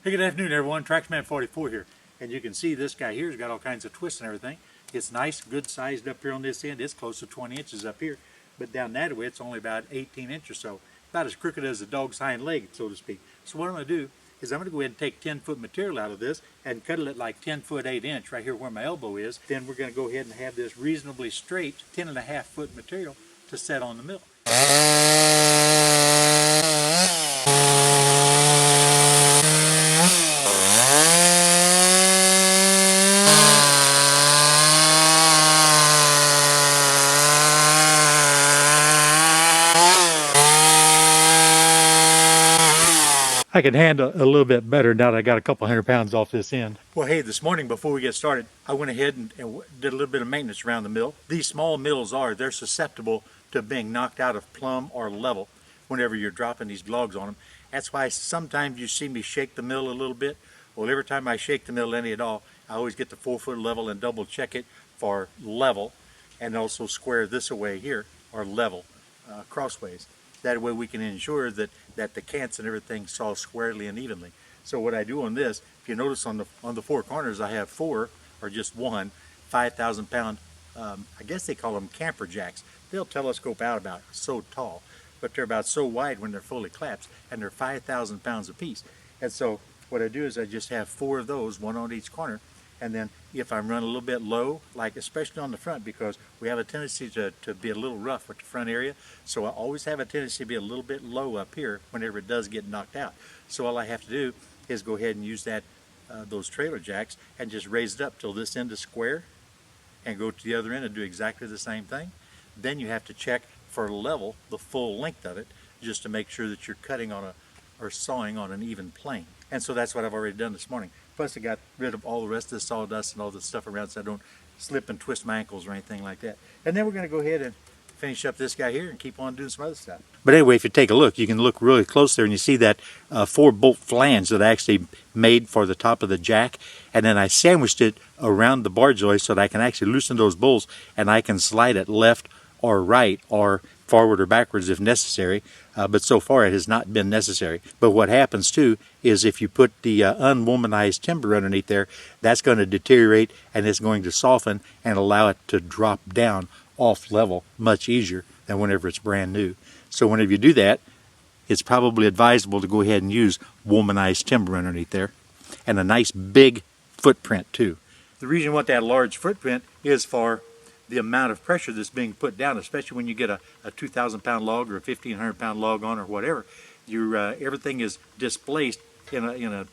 Hey, good afternoon, everyone. Traxman44 here. And you can see this guy here has got all kinds of twists and everything. It's nice, good sized up here on this end. It's close to 20 inches up here. But down that way, it's only about 18 inches or so. About as crooked as a dog's hind leg, so to speak. So what I'm going to do is I'm going to go ahead and take 10-foot material out of this and cut it like 10 foot 8 inch right here where my elbow is. Then we're going to go ahead and have this reasonably straight 10.5 foot material to set on the mill. I can handle a little bit better now that I got a couple 100 pounds off this end. Well, hey, this morning before we get started, I went ahead and did a little bit of maintenance around the mill. These small mills they're susceptible to being knocked out of plumb or level whenever you're dropping these logs on them. That's why sometimes you see me shake the mill a little bit. Well, every time I shake the mill any at all, I always get the 4-foot level and double check it for level, and also square this away here, or level, crossways. That way we can ensure that the cants and everything saw squarely and evenly. So what I do on this, if you notice on the four corners, I have 4, or just one, 5,000 pound, I guess they call them camper jacks. They'll telescope out about so tall, but they're about so wide when they're fully collapsed, and they're 5,000 pounds apiece. And so what I do is I just have 4 of those, one on each corner. And then if I'm running a little bit low, like especially on the front, because we have a tendency to be a little rough with the front area, so I always have a tendency to be a little bit low up here whenever it does get knocked out. So all I have to do is go ahead and use those trailer jacks and just raise it up till this end is square, and go to the other end and do exactly the same thing. Then you have to check for level, the full length of it, just to make sure that you're cutting on or sawing on an even plane. And so that's what I've already done this morning. Plus I got rid of all the rest of the sawdust and all the stuff around so I don't slip and twist my ankles or anything like that. And then we're going to go ahead and finish up this guy here and keep on doing some other stuff. But anyway, if you take a look, you can look really close there and you see that 4-bolt flange that I actually made for the top of the jack. And then I sandwiched it around the bar joist so that I can actually loosen those bolts and I can slide it left or right or forward or backwards if necessary, but so far it has not been necessary. But what happens too is if you put the unwomanized timber underneath there, that's going to deteriorate and it's going to soften and allow it to drop down off level much easier than whenever it's brand new. So whenever you do that, it's probably advisable to go ahead and use womanized timber underneath there, and a nice big footprint too. The reason you want that large footprint is for the amount of pressure that's being put down, especially when you get a 2,000 pound log or a 1,500 pound log on or whatever. Everything is displaced in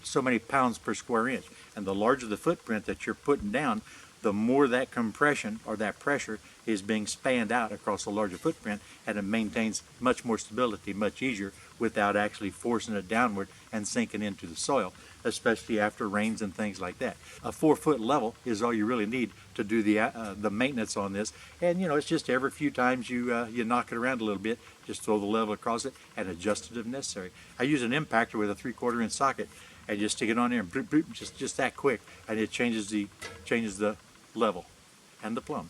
so many pounds per square inch. And the larger the footprint that you're putting down, the more that compression or that pressure is being spanned out across a larger footprint, and it maintains much more stability, much easier, without actually forcing it downward and sinking into the soil, especially after rains and things like that. A 4-foot level is all you really need to do the maintenance on this. And it's just every few times you knock it around a little bit, just throw the level across it and adjust it if necessary. I use an impactor with a 3/4 inch socket and just stick it on there and bloop, bloop, just that quick, and it changes the level and the plumb.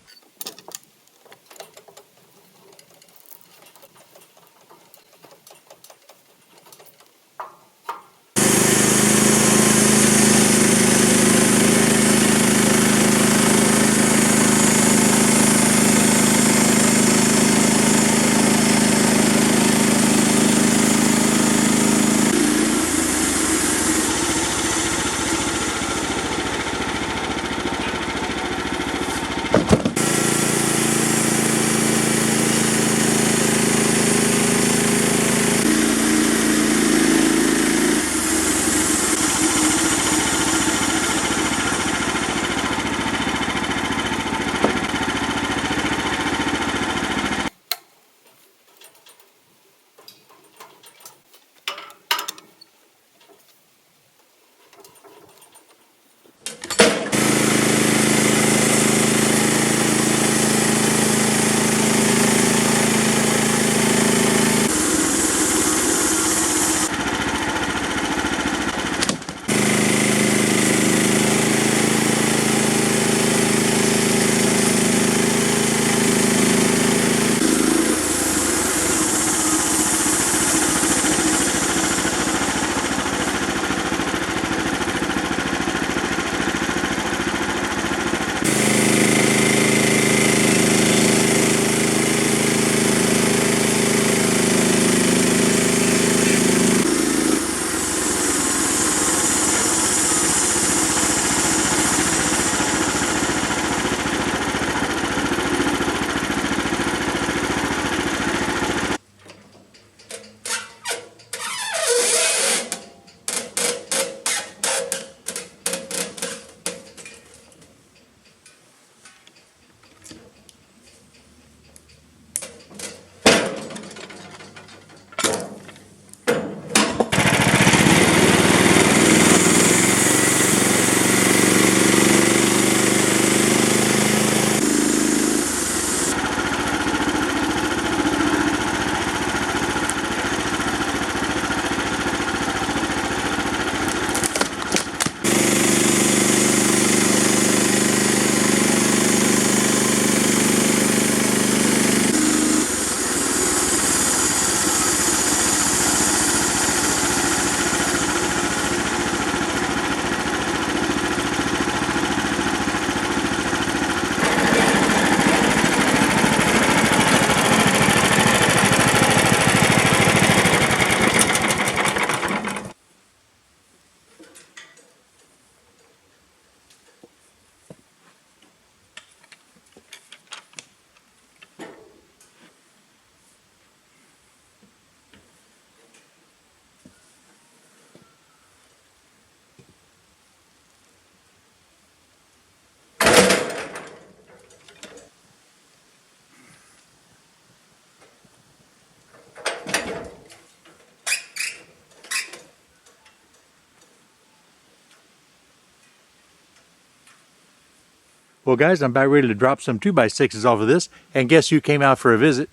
Well guys, I'm about ready to drop some 2x6s off of this, and guess who came out for a visit?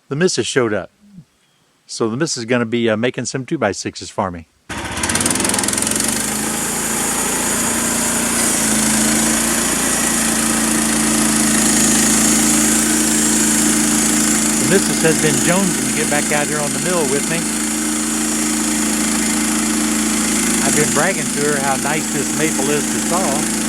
The missus showed up. So the missus is going to be making some 2x6s for me. The missus has been jonesing to get back out here on the mill with me. I've been bragging to her how nice this maple is to saw.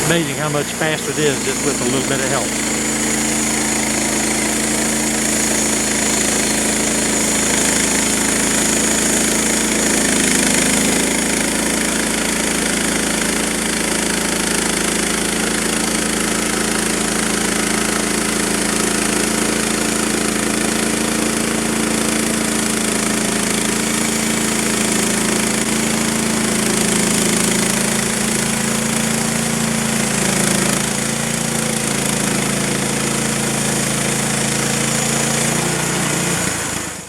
Amazing how much faster it is just with a little bit of help.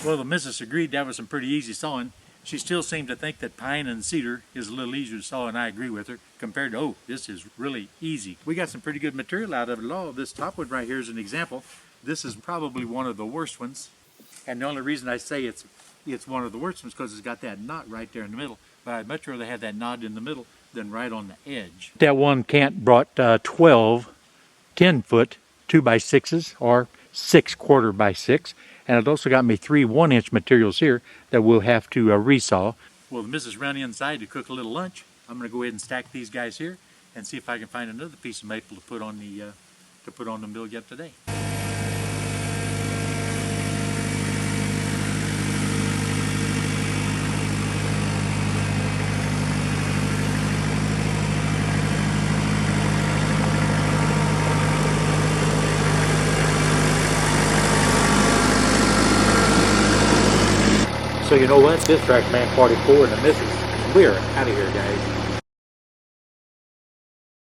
Well, the missus agreed that was some pretty easy sawing. She still seemed to think that pine and cedar is a little easier to saw, and I agree with her, compared to oak. This is really easy. We got some pretty good material out of it all. This top wood right here is an example. This is probably one of the worst ones, and the only reason I say it's it's one of the worst ones because it's got that knot right there in the middle. But I'd much rather have that knot in the middle than right on the edge. That one cant brought 12 10-foot 2x6s or 6 1/4x6, and it also got me 3 1-inch materials here that we'll have to resaw. Well, the missus ran inside to cook a little lunch. I'm going to go ahead and stack these guys here and see if I can find another piece of maple to put on the mill yet today. So you know what? This track man 44 and the missus, we're out of here, guys.